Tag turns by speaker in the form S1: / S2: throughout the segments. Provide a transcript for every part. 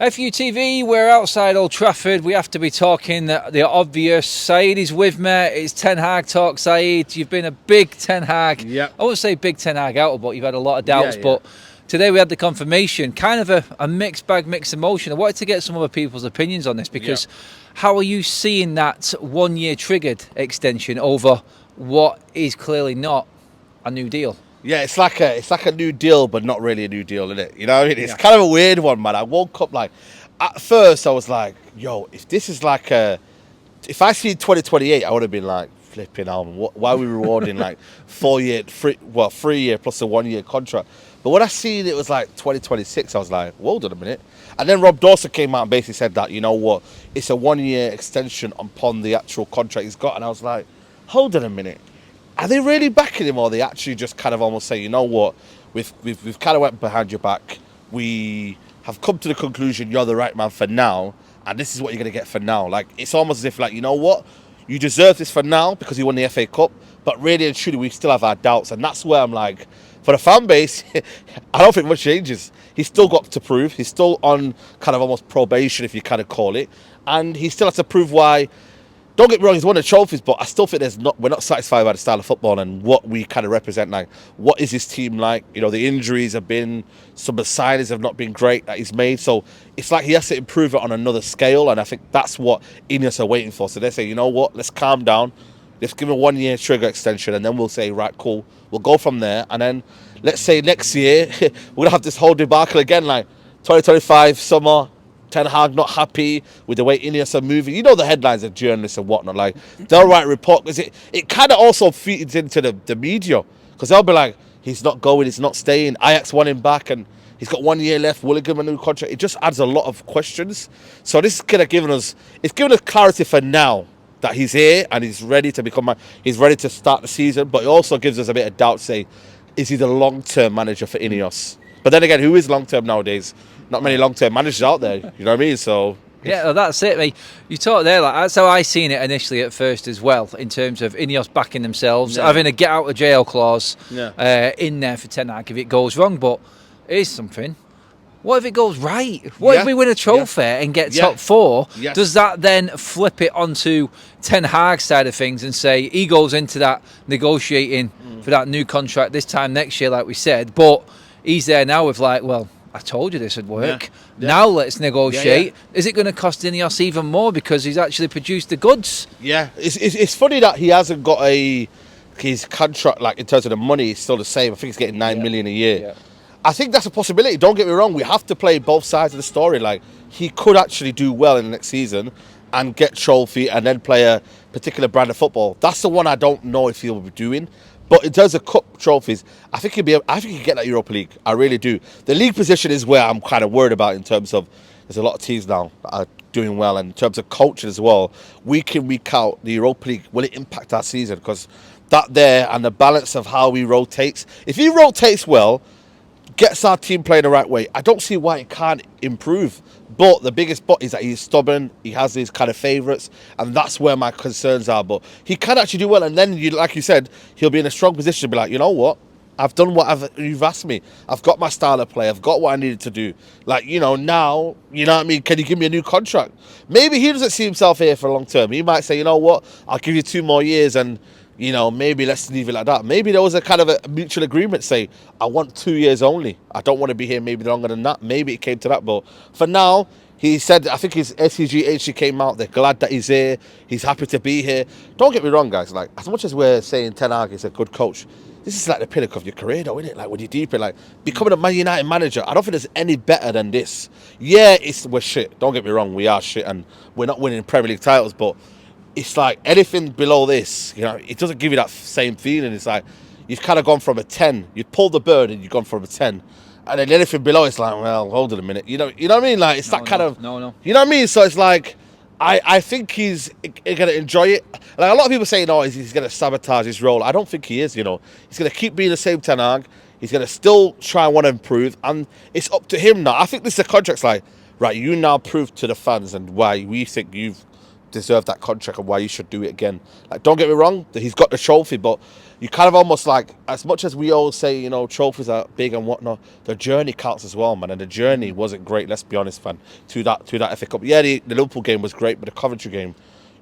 S1: FUTV, we're outside Old Trafford. We have to be talking the obvious. Saeed is with me. It's Ten Hag talk. Saeed, you've been a big Ten Hag.
S2: Yep.
S1: I won't say big Ten Hag out, but you've had a lot of doubts. But today we had the confirmation, kind of a mixed bag, mixed emotion. I wanted to get some other people's opinions on this because how are you seeing that 1 year triggered extension over what is clearly not a new deal?
S2: Yeah, it's like a new deal, but not really a new deal, isn't it? You know what I mean? It's kind of a weird one, man. I woke up at first I was like, yo, if this is if I see 2028, I would have been like, flipping out. Why are we rewarding 3 year plus a 1 year contract? But when I seen it was like 2026, I was like, well, hold on a minute. And then Rob Dawson came out and basically said that, you know what, it's a 1 year extension upon the actual contract he's got. And I was like, hold on a minute. Are they really backing him, or are they actually just kind of almost say, you know what, we've kind of went behind your back. We have come to the conclusion you're the right man for now, and this is what you're going to get for now. It's almost as if, you know what, you deserve this for now because you won the FA Cup, but really and truly we still have our doubts. And that's where I'm like, for the fan base, I don't think much changes. He's still got to prove. He's still on kind of almost probation, if you kind of call it, and he still has to prove why. Don't get me wrong, he's won the trophies, but I still think we're not satisfied by the style of football and what we kind of represent. What is his team like? You know, the injuries have been, some of the signings have not been great that he's made. So it's like he has to improve it on another scale, and I think that's what INEOS are waiting for. So they say, you know what, let's calm down. Let's give him a 1 year trigger extension, and then we'll say, right, cool. We'll go from there, and then let's say next year, we're going to have this whole debacle again, 2025 summer, Ten Hag not happy with the way INEOS are moving. You know the headlines of journalists and whatnot. They'll write report because it kind of also feeds into the media, because they'll be like, he's not going, he's not staying. Ajax want him back, and he's got 1 year left. Will he give him a new contract? It just adds a lot of questions. So this is kind of giving us clarity for now that he's here and he's ready to he's ready to start the season. But it also gives us a bit of doubt. Say, is he the long-term manager for INEOS? But then again, who is long-term nowadays? Not many long-term managers out there, you know what I mean? So
S1: yeah, well, that's it, mate. You talked there, that's how I seen it initially at first as well, in terms of INEOS backing themselves, having a get out of jail clause in there for Ten Hag if it goes wrong. But here's something. What if it goes right? What if we win a trophy and get top four? Does that then flip it onto Ten Hag's side of things and say he goes into that negotiating for that new contract this time next year, like we said, but he's there now with well, I told you this would work. Now let's negotiate. Is it going to cost INEOS even more because he's actually produced the goods? Yeah,
S2: it's funny that he hasn't got his contract, in terms of the money, is still the same. I think he's getting 9 million a year. Yeah. I think that's a possibility. Don't get me wrong. We have to play both sides of the story. He could actually do well in the next season and get trophy and then play a particular brand of football. That's the one I don't know if he'll be doing. But in terms of cup trophies, I think he'd get that Europa League. I really do. The league position is where I'm kind of worried about in terms of there's a lot of teams now that are doing well. And in terms of coaching as well, week in, week out, the Europa League, will it impact our season? Because that there and the balance of how he rotates. If he rotates well, gets our team playing the right way, I don't see why it can't improve. But the biggest but is that he's stubborn. He has these kind of favourites, and that's where my concerns are. But he can actually do well, and then, like you said, he'll be in a strong position to be like, you know what? I've done what you've asked me. I've got my style of play. I've got what I needed to do. Now, you know what I mean? Can you give me a new contract? Maybe he doesn't see himself here for a long term. He might say, you know what? I'll give you 2 more years and, maybe let's leave it like that. Maybe there was a kind of a mutual agreement, say, I want 2 years only. I don't want to be here maybe longer than that. Maybe it came to that, but for now, he said, I think his SCG actually came out. They're glad that he's here. He's happy to be here. Don't get me wrong, guys. As much as we're saying Ten Hag is a good coach, this is the pinnacle of your career, though, isn't it? When you're deep in, becoming a Man United manager, I don't think there's any better than this. Yeah, we're shit. Don't get me wrong. We are shit, and we're not winning Premier League titles, but it's anything below this, it doesn't give you that same feeling. It's you've kind of gone from a 10. You pulled the bird and you've gone from a 10. And then anything below, it's well, hold on a minute. You know what I mean? It's
S1: no,
S2: that kind of...
S1: No.
S2: You know what I mean? So it's I think he's going to enjoy it. A lot of people say, no, he's going to sabotage his role. I don't think he is, He's going to keep being the same Ten Hag. He's going to still try and want to improve. And it's up to him now. I think this is the contract's right, you now prove to the fans and why we think you've deserve that contract and why you should do it again. Like, don't get me wrong, he's got the trophy, but you kind of almost like, as much as we all say, you know, trophies are big and whatnot, the journey counts as well, man. And the journey wasn't great, let's be honest, man, to that FA Cup. Yeah, the Liverpool game was great, but the Coventry game,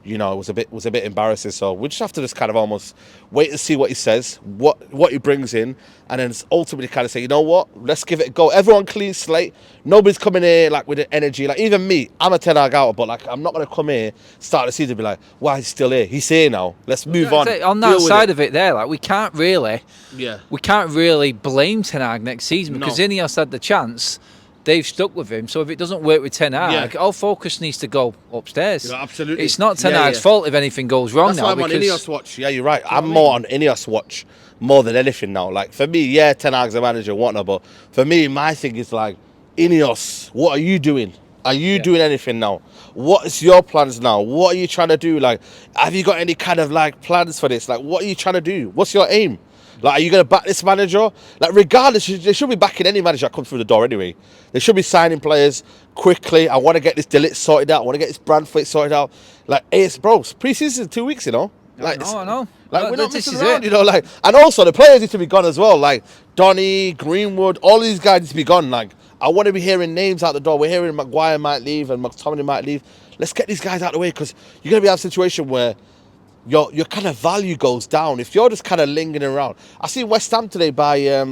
S2: you know, it was a bit embarrassing. So we just have to just kind of almost wait and see what he says, what he brings in, and then ultimately kind of say, you know what, let's give it a go. Everyone clean slate. Nobody's coming here like with the energy. Like, even me, I'm a Ten Hag out, but like, I'm not going to come here, start the season, and be like, why is he still here? He's here now. Let's move on.
S1: On that side of it there, like, we can't really blame Ten Hag next season, because INEOS had the chance. They've stuck with him, so if it doesn't work with Ten Hag, all focus needs to go upstairs.
S2: Yeah, absolutely.
S1: It's not Ten Hag's fault if anything goes wrong.
S2: That's
S1: now.
S2: That's why I'm on INEOS watch. Yeah, you're right. I'm more on INEOS watch more than anything now. Like, for me, yeah, Ten Hag's a manager and whatnot, but for me, my thing is like, INEOS, what are you doing? Are you doing anything now? What's your plans now? What are you trying to do? Like, have you got any kind of like plans for this? Like, what are you trying to do? What's your aim? Like, are you going to back this manager? Like, regardless, they should be backing any manager that comes through the door anyway. They should be signing players quickly. I want to get this Delete sorted out. I want to get this Brandford sorted out. Like, it's, bro, pre-season 2 weeks, you know? Like,
S1: I know.
S2: Like, we're not messing around, you know? Like, and also, the players need to be gone as well. Like, Donny, Greenwood, all these guys need to be gone. Like, I want to be hearing names out the door. We're hearing Maguire might leave and McTominay might leave. Let's get these guys out of the way, because you're going to be in a situation where your kind of value goes down if you're just kind of lingering around. I see West Ham today by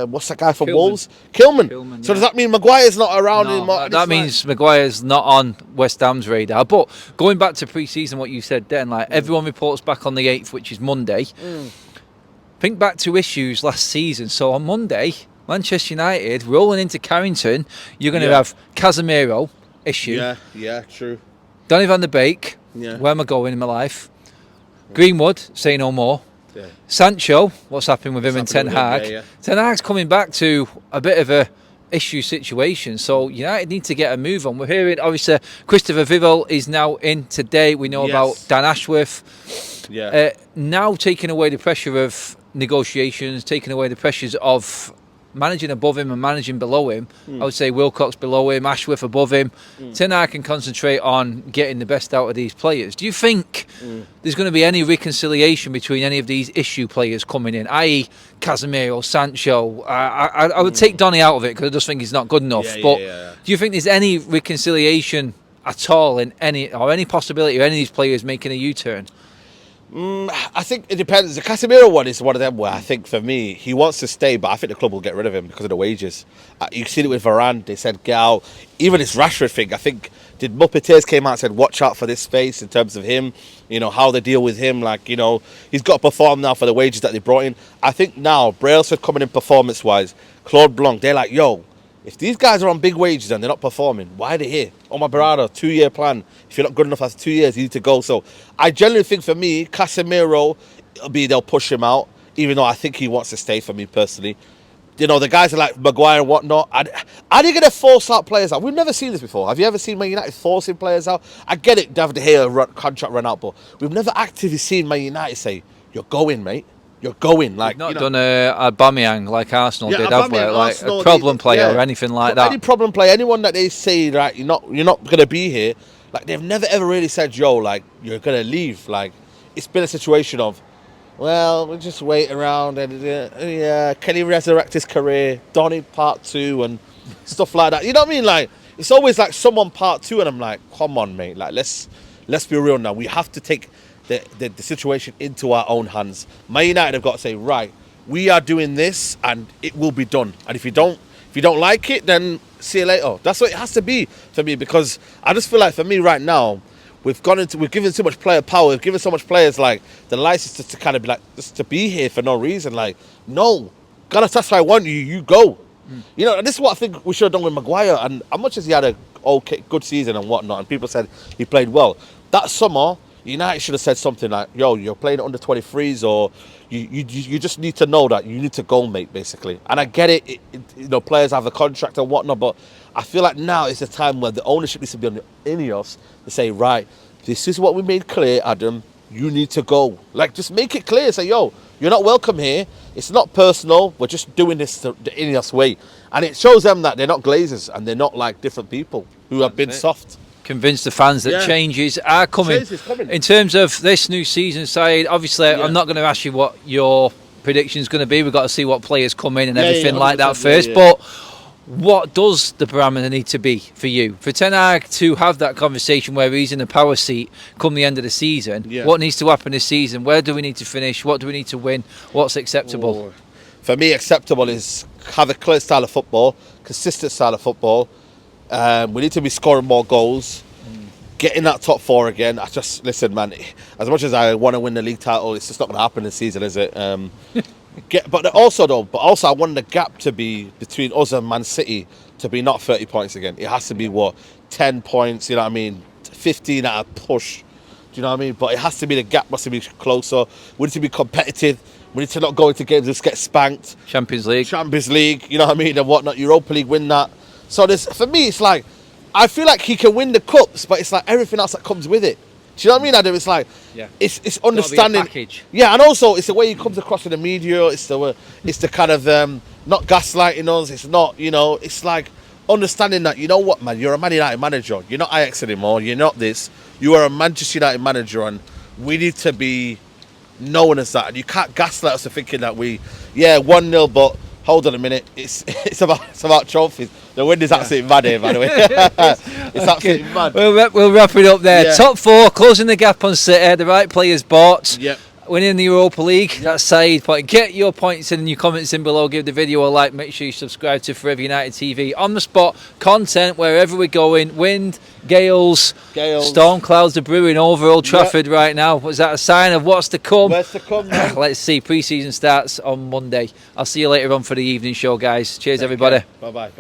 S2: what's that guy from Wolves? Kilman. So does that mean Maguire's not around anymore?
S1: That means Maguire's not on West Ham's radar. But going back to pre-season, what you said then, like, everyone reports back on the 8th, which is Monday. Think back to issues last season. So on Monday, Manchester United rolling into Carrington, you're going to have Casemiro issue.
S2: Yeah, true.
S1: Donny van der Beek, where am I going in my life? Greenwood, say no more. Sancho, what's happening with him and Ten Hag? Ten Hag's coming back to a bit of a issue situation, so United need to get a move on. We're hearing, obviously, Christopher Vivell is now in today. We know about Dan Ashworth. Now taking away the pressure of negotiations, taking away the pressures of managing above him and managing below him. I would say Wilcox below him, Ashworth above him. Ten Hag can concentrate on getting the best out of these players. Do you think there's going to be any reconciliation between any of these issue players coming in, i.e. Casemiro, Sancho? I would take Donny out of it because I just think he's not good enough. Do you think there's any reconciliation at all in any possibility of any of these players making a U-turn?
S2: I think it depends. The Casemiro one is one of them where I think, for me, he wants to stay, but I think the club will get rid of him because of the wages. You've seen it with Varane. They said get out. Even this Rashford thing, I think, did Muppeteers came out and said watch out for this space in terms of him, you know, how they deal with him. Like, you know, he's got to perform now for the wages that they brought in. I think now, Brailsford coming in performance-wise, Claude Blanc, they're like, yo, if these guys are on big wages and they're not performing, why are they here? Oh, my brother, 2-year plan. If you're not good enough after 2 years, you need to go. So I generally think, for me, Casemiro, they'll push him out, even though I think he wants to stay, for me personally. You know, the guys are like Maguire and whatnot. Are they going to force out players out? We've never seen this before. Have you ever seen Man United forcing players out? I get it, David De Gea contract run out, but we've never actively seen Man United say, you're going, mate. You're going. Like,
S1: not done a Aubameyang like Arsenal did, have we? Like a problem player or anything like that.
S2: Any problem player, anyone that they say, right, you're not going to be here. Like, they've never ever really said, yo, like, you're going to leave. Like, it's been a situation of, well, we'll just wait around and can he resurrect his career? Donny part 2 and stuff like that. You know what I mean? Like, it's always like someone part 2, and I'm like, come on, mate. Like, let's be real now. We have to take the situation into our own hands. Man United have got to say, right, we are doing this and it will be done. And if you don't like it, then see you later. That's what it has to be for me, because I just feel like, for me right now, we've given too much player power. We've given so much players like the license to kind of be like, just to be here for no reason. Like, no, Galatasaray want you, you go. You know, and this is what I think we should have done with Maguire. And as much as he had a good season and whatnot, and people said he played well, that summer United should have said something like, yo, you're playing under 23s, or you just need to know that you need to go, mate, basically. And I get it, you know, players have the contract and whatnot, but I feel like now is the time where the ownership needs to be on the INEOS to say, right, this is what we made clear, Adam, you need to go. Like, just make it clear, say, yo, you're not welcome here, it's not personal, we're just doing this the INEOS way. And it shows them that they're not Glazers and they're not like different people who have been soft.
S1: convince the fans that changes are coming. In terms of this new season side, obviously I'm not going to ask you what your prediction is going to be. We've got to see what players come in and everything like that first. But what does the parameter need to be for you? For Ten Hag to have that conversation where he's in the power seat come the end of the season, what needs to happen this season? Where do we need to finish? What do we need to win? What's acceptable?
S2: For me, acceptable is have a clear style of football, consistent style of football. We need to be scoring more goals, getting that top 4 again. Listen, man, as much as I want to win the league title, it's just not going to happen this season, is it? But also I want the gap to be between us and Man City to be not 30 points again. It has to be 10 points, you know what I mean? 15 at a push. Do you know what I mean? But it has to be, the gap must be closer. We need to be competitive. We need to not go into games and just get spanked.
S1: Champions League,
S2: you know what I mean, and whatnot. Europa League, win that. So for me, it's like, I feel like he can win the cups, but it's like everything else that comes with it. Do you know what I mean, Adam? It's like, it's understanding. Yeah, and also it's the way he comes across in the media. It's the kind of not gaslighting us. It's not, you know, it's like understanding that, you know what, man, you're a Man United manager. You're not Ajax anymore. You're not this. You are a Manchester United manager, and we need to be known as that. And you can't gaslight us to thinking that 1-0, but hold on a minute, it's about trophies. The wind is absolutely mad here, by the way. It's absolutely mad.
S1: We'll wrap it up there. Top 4, closing the gap on City, the right players bought. Winning the Europa League, that's side point. Get your points in and your comments in below. Give the video a like. Make sure you subscribe to Forever United TV. On the spot content wherever we're going. Wind, gales, storm clouds are brewing over Old Trafford right now. Was that a sign of what's to come?
S2: What's to come, man?
S1: Let's see. Pre-season starts on Monday. I'll see you later on for the evening show, guys. Cheers, everybody.
S2: Bye-bye.